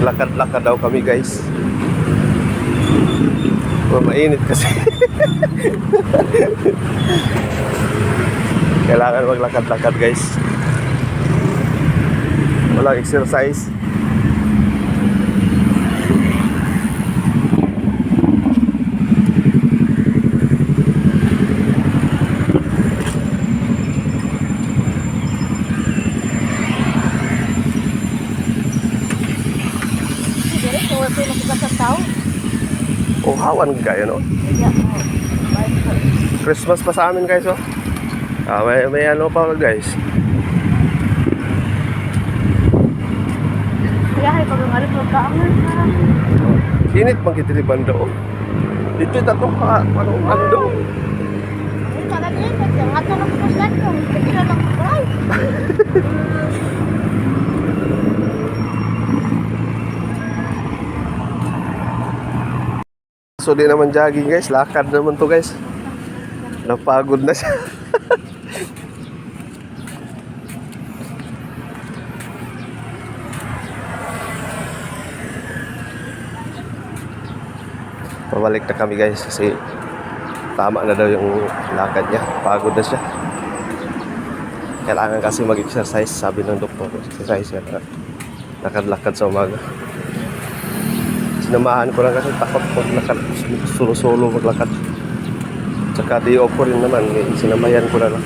Maglakad-lakad daw kami guys. Mainit kasi. Kailangan maglakad-lakad guys. Walang exercise. Oh, hawan kayo, no? Christmas pa sa amin guys, oh. May ano pa guys. Kaya pag ang alis magkaangan na. Init pang kitiriban do. Dito tato pa ano ando. Ay, talaga yun. Ang ato na pupusan ko. Hindi na lang kapray. So di naman jogging guys, lakad naman to guys. Napagod na siya. Pabalik na kami guys kasi tama na daw yung lakad niya. Pagod na siya. Kailangan kasi mag-exercise, sabi ng doktor. Exercise yan. Lakad-lakad sa umaga. Sinamahan ko lang kasi takot pag solo-solo maglakad. Tsaka di opo rin naman, sinamayan ko na lang.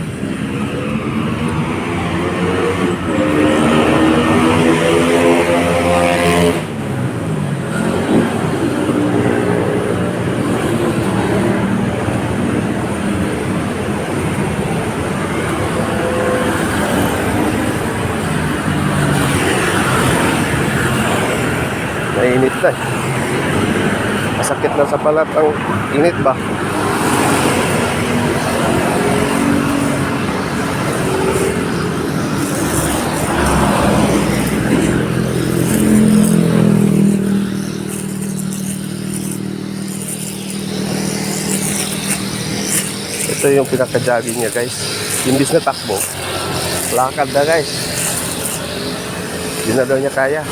Mainit na eh. Masakit na sa balat ang init ba? Ito yung pinaka-jogging niya guys. Imbis na takbo, lakad na guys. Hindi na daw niya kaya.